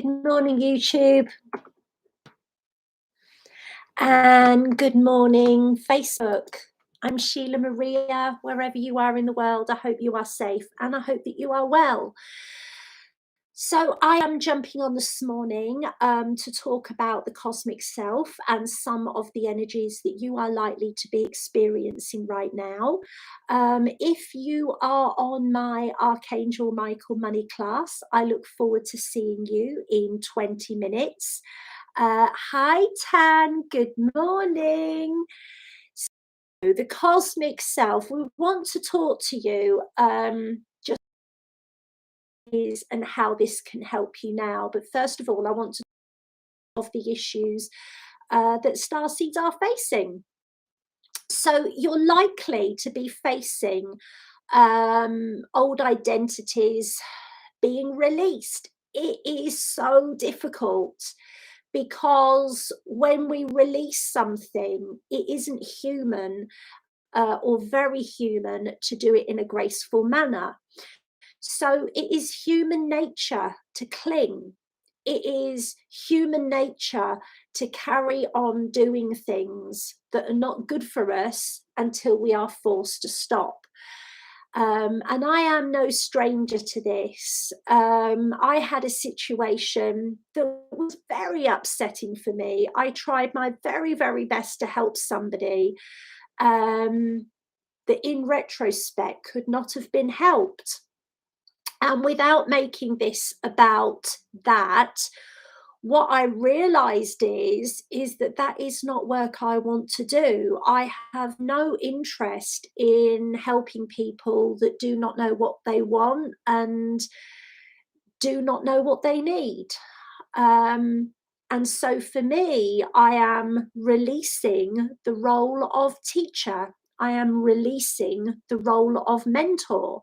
Good morning, YouTube, and good morning, Facebook. I'm Sheila Maria, wherever you are in the world. I hope you are safe and I hope that you are well. So I am jumping on this morning to talk about the cosmic self and some of the energies that you are likely to be experiencing right now. If you are on my Archangel Michael Money class, I look forward to seeing you in 20 minutes. Hi, Tan. Good morning. So, the cosmic self, we want to talk to you just is and how this can help you now. But first of all, I want to talk of the issues that starseeds are facing. So, you're likely to be facing old identities being released. It is so difficult because when we release something, it isn't human or very human to do it in a graceful manner. So it is human nature to cling. It is human nature to carry on doing things that are not good for us until we are forced to stop. And I am no stranger to this. I had a situation that was very upsetting for me. I tried my very, very best to help somebody that in retrospect could not have been helped. And without making this about that, what I realized is that that is not work I want to do. I have no interest in helping people that do not know what they want and do not know what they need. And so for me, I am releasing the role of teacher. I am releasing the role of mentor,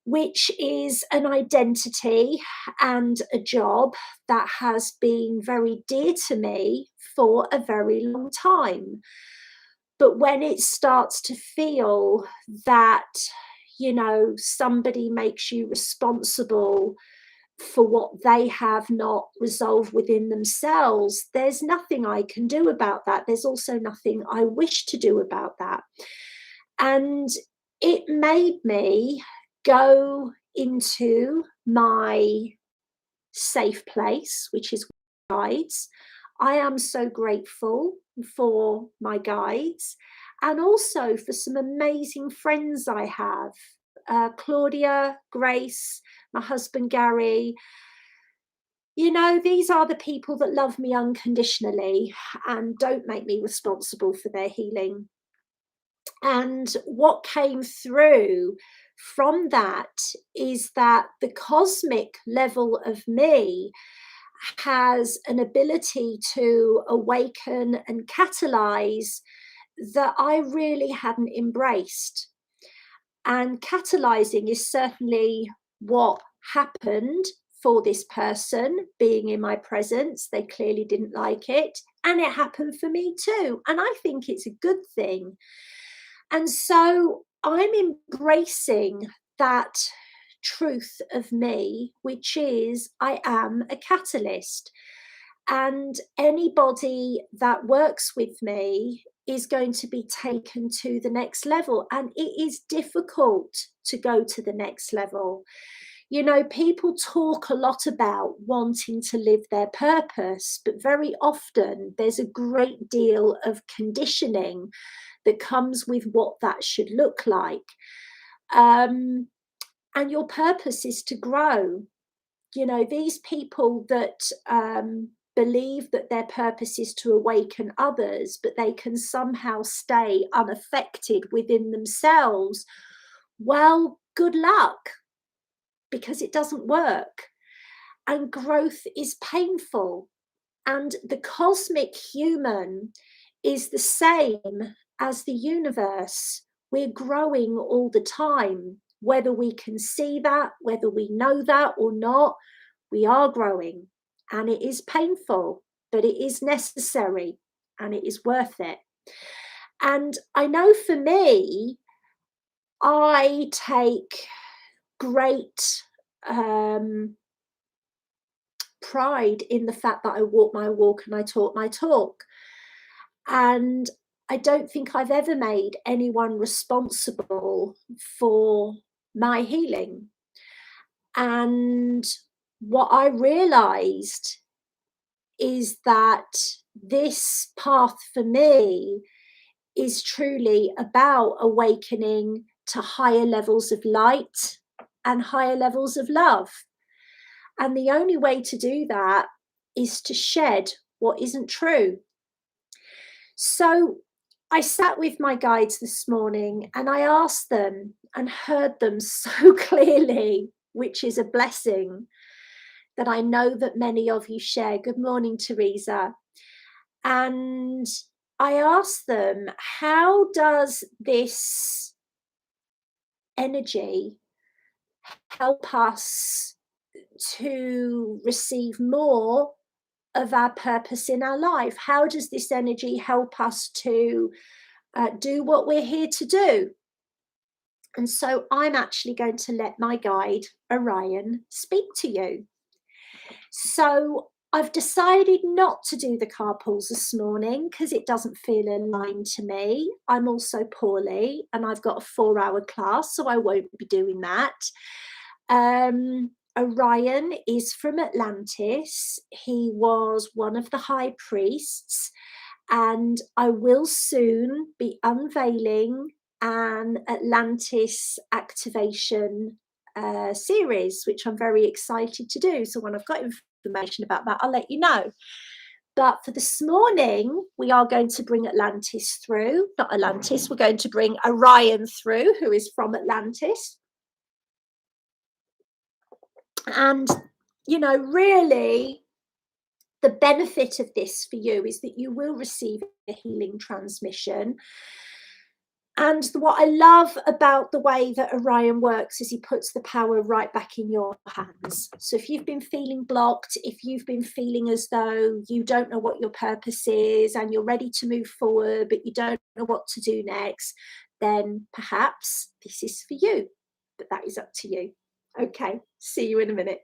which is an identity and a job that has been very dear to me for a very long time. But when it starts to feel that, somebody makes you responsible for what they have not resolved within themselves, there's nothing I can do about that. There's also nothing I wish to do about that. And it made me go into my safe place, which is guides. I am so grateful for my guides and also for some amazing friends I have. Claudia, Grace, my husband Gary. These are the people that love me unconditionally and don't make me responsible for their healing. And what came through from that is that the cosmic level of me has an ability to awaken and catalyze that I really hadn't embraced. And catalyzing is certainly what happened for this person being in my presence. They clearly didn't like it. And it happened for me too. And I think it's a good thing. And so I'm embracing that truth of me, which is I am a catalyst. And anybody that works with me is going to be taken to the next level. And it is difficult to go to the next level. People talk a lot about wanting to live their purpose, but very often there's a great deal of conditioning that comes with what that should look like. And your purpose is to grow. These people that believe that their purpose is to awaken others, but they can somehow stay unaffected within themselves, well, good luck, because it doesn't work. And growth is painful. And the cosmic human is the same as the universe. We're growing all the time. Whether we can see that, whether we know that or not, we are growing. And it is painful, but it is necessary and it is worth it. And I know for me, I take great pride in the fact that I walk my walk and I talk my talk. And I don't think I've ever made anyone responsible for my healing. And what I realized is that this path for me is truly about awakening to higher levels of light and higher levels of love. And the only way to do that is to shed what isn't true. So I sat with my guides this morning and I asked them and heard them so clearly, which is a blessing that I know that many of you share. Good morning, Teresa. And I asked them, how does this energy help us to receive more of our purpose in our life? How does this energy help us to do what we're here to do? And so I'm actually going to let my guide, Orion, speak to you. So I've decided not to do the carpools this morning because it doesn't feel aligned to me. I'm also poorly and I've got a 4-hour class, so I won't be doing that. Orion is from Atlantis. He was one of the high priests, and I will soon be unveiling an Atlantis activation series, which I'm very excited to do. So when I've got information about that, I'll let you know. But for this morning, we are going to bring Atlantis through. Not Atlantis, we're going to bring Orion through, who is from Atlantis. And, you know, really, the benefit of this for you is that you will receive a healing transmission. And what I love about the way that Orion works is he puts the power right back in your hands. So if you've been feeling blocked, if you've been feeling as though you don't know what your purpose is and you're ready to move forward, but you don't know what to do next, then perhaps this is for you. But that is up to you. Okay, see you in a minute.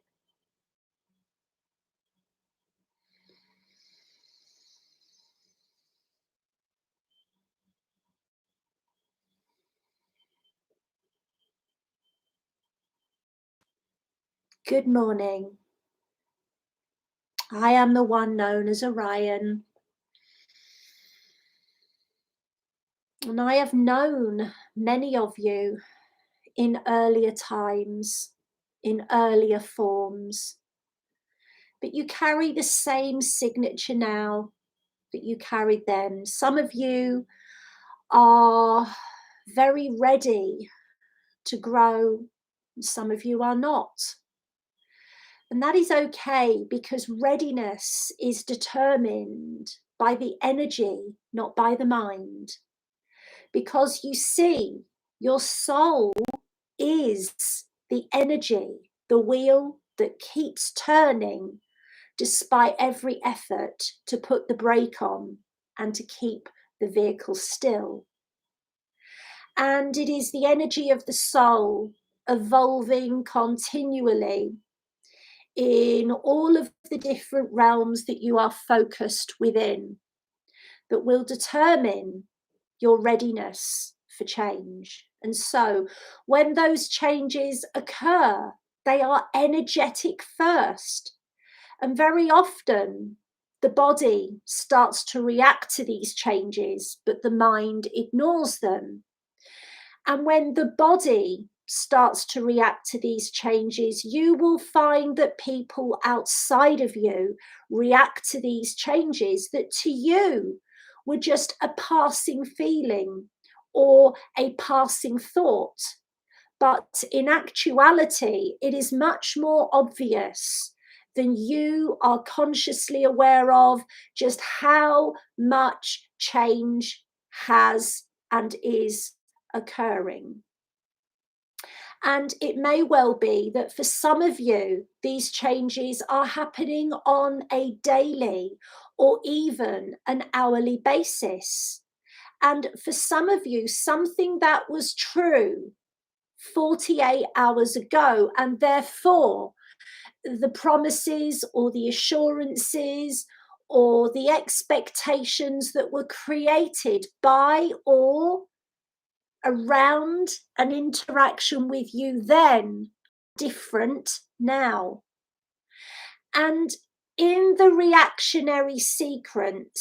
Good morning. I am the one known as Orion. And I have known many of you in earlier times, in earlier forms. But you carry the same signature now that you carried then. Some of you are very ready to grow, and some of you are not. And that is okay, because readiness is determined by the energy, not by the mind. Because you see, your soul is the energy, the wheel that keeps turning despite every effort to put the brake on and to keep the vehicle still. And it is the energy of the soul evolving continually in all of the different realms that you are focused within that will determine your readiness for change. And so when those changes occur, they are energetic first. And very often the body starts to react to these changes, but the mind ignores them. And when the body starts to react to these changes, you will find that people outside of you react to these changes that to you were just a passing feeling or a passing thought. But in actuality, it is much more obvious than you are consciously aware of just how much change has and is occurring. And it may well be that for some of you, these changes are happening on a daily or even an hourly basis. And for some of you, something that was true 48 hours ago, and therefore the promises or the assurances or the expectations that were created by or around an interaction with you then different now. And in the reactionary sequence,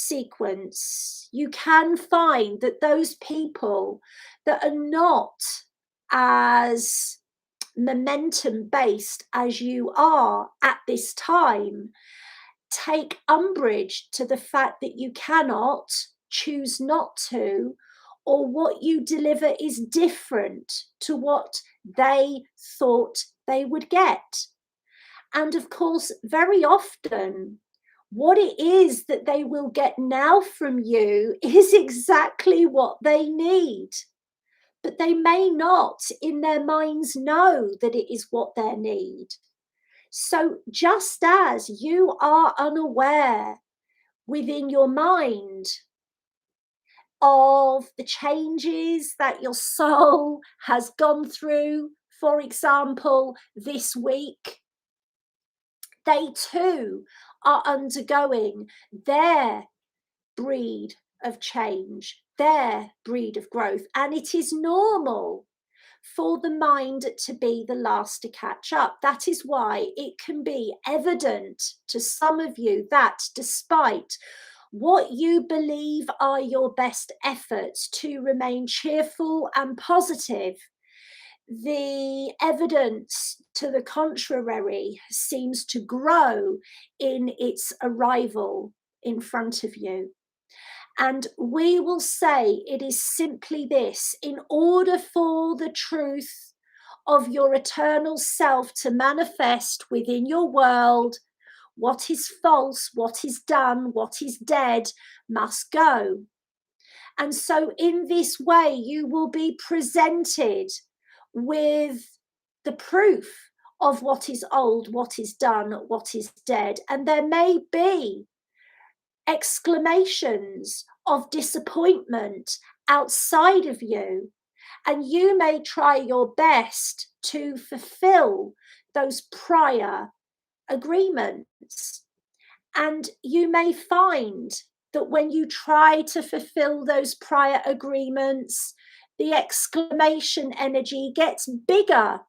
you can find that those people that are not as momentum based as you are at this time take umbrage to the fact that you cannot, choose not to, or what you deliver is different to what they thought they would get. And of course, very often, what it is that they will get now from you is exactly what they need. But they may not, in their minds, know that it is what they need. So, just as you are unaware within your mind of the changes that your soul has gone through, for example, this week, they too are undergoing their breed of change, their breed of growth. And it is normal for the mind to be the last to catch up. That is why it can be evident to some of you that despite what you believe are your best efforts to remain cheerful and positive, the evidence to the contrary seems to grow in its arrival in front of you. And we will say it is simply this: in order for the truth of your eternal self to manifest within your world, what is false, what is done, what is dead must go. And so, in this way, you will be presented with the proof of what is old, what is done, what is dead. And there may be exclamations of disappointment outside of you, and you may try your best to fulfill those prior agreements. And you may find that when you try to fulfill those prior agreements, the exclamation energy gets bigger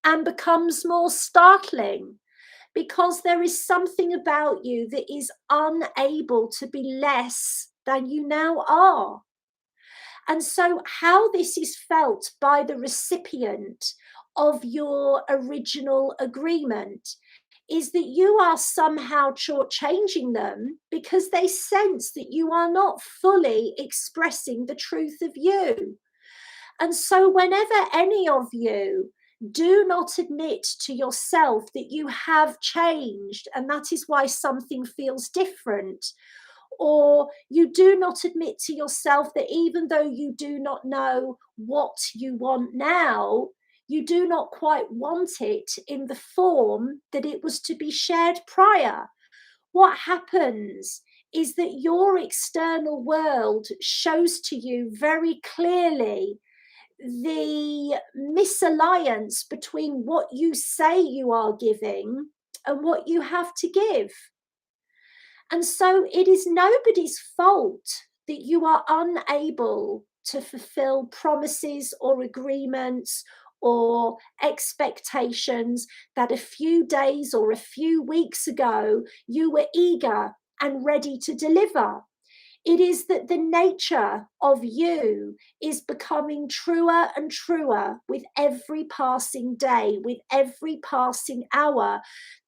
and becomes more startling, because there is something about you that is unable to be less than you now are. And so, how this is felt by the recipient of your original agreement is that you are somehow shortchanging them because they sense that you are not fully expressing the truth of you. And so, whenever any of you do not admit to yourself that you have changed, and that is why something feels different, or you do not admit to yourself that even though you do not know what you want now, you do not quite want it in the form that it was to be shared prior. What happens is that your external world shows to you very clearly the misalliance between what you say you are giving and what you have to give. And so it is nobody's fault that you are unable to fulfill promises or agreements or expectations that a few days or a few weeks ago you were eager and ready to deliver. It is that the nature of you is becoming truer and truer with every passing day, with every passing hour.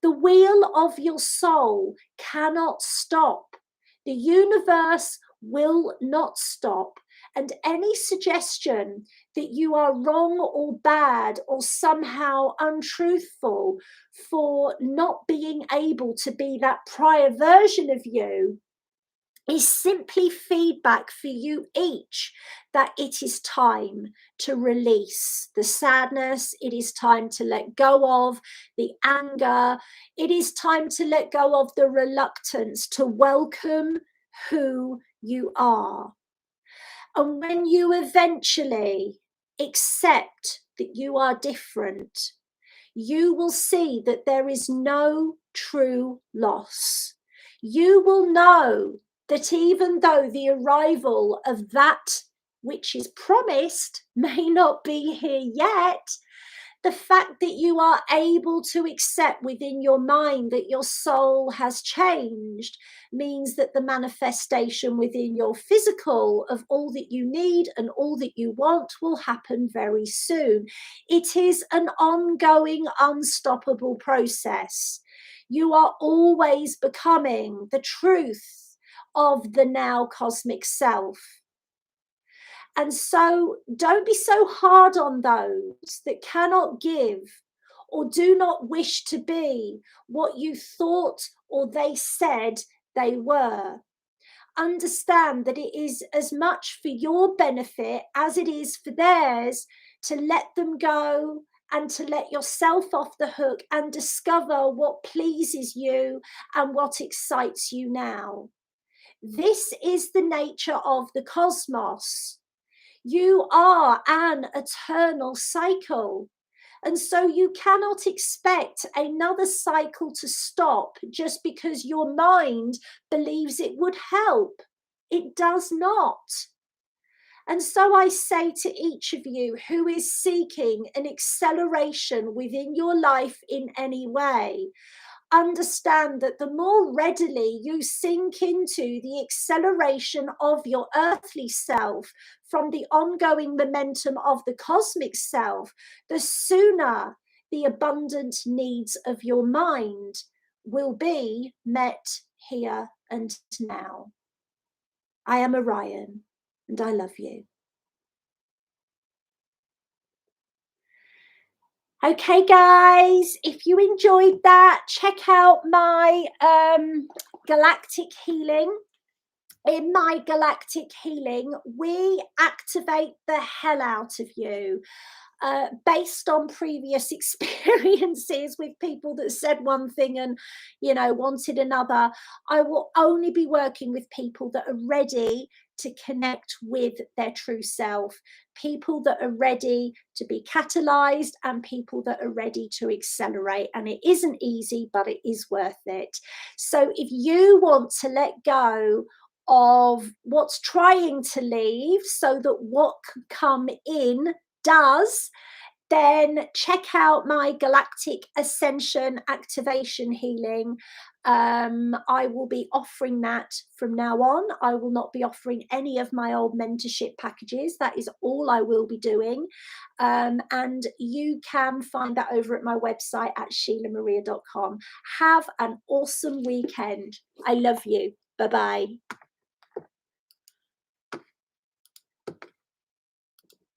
The wheel of your soul cannot stop. The universe will not stop. And any suggestion that you are wrong or bad or somehow untruthful for not being able to be that prior version of you is simply feedback for you each that it is time to release the sadness, it is time to let go of the anger, it is time to let go of the reluctance to welcome who you are. And when you eventually accept that you are different, you will see that there is no true loss. You will know that even though the arrival of that which is promised may not be here yet, the fact that you are able to accept within your mind that your soul has changed means that the manifestation within your physical of all that you need and all that you want will happen very soon. It is an ongoing, unstoppable process. You are always becoming the truth of the now cosmic self. And so don't be so hard on those that cannot give or do not wish to be what you thought or they said they were. Understand that it is as much for your benefit as it is for theirs to let them go and to let yourself off the hook and discover what pleases you and what excites you now. This is the nature of the cosmos. You are an eternal cycle. And so you cannot expect another cycle to stop just because your mind believes it would help. It does not. And so I say to each of you who is seeking an acceleration within your life in any way, understand that the more readily you sink into the acceleration of your earthly self from the ongoing momentum of the cosmic self, the sooner the abundant needs of your mind will be met here and now. I am Orion, and I love you. Okay, guys, if you enjoyed that, check out my galactic healing. In my galactic healing, we activate the hell out of you. Based on previous experiences with people that said one thing and, you know, wanted another, I will only be working with people that are ready to connect with their true self, people that are ready to be catalyzed and people that are ready to accelerate. And it isn't easy, but it is worth it. So if you want to let go of what's trying to leave so that what could come in does, then check out my Galactic Ascension Activation Healing. I will be offering that from now on. I will not be offering any of my old mentorship packages. That is all I will be doing. And you can find that over at my website at SheilaMaria.com. Have an awesome weekend. I love you. Bye-bye.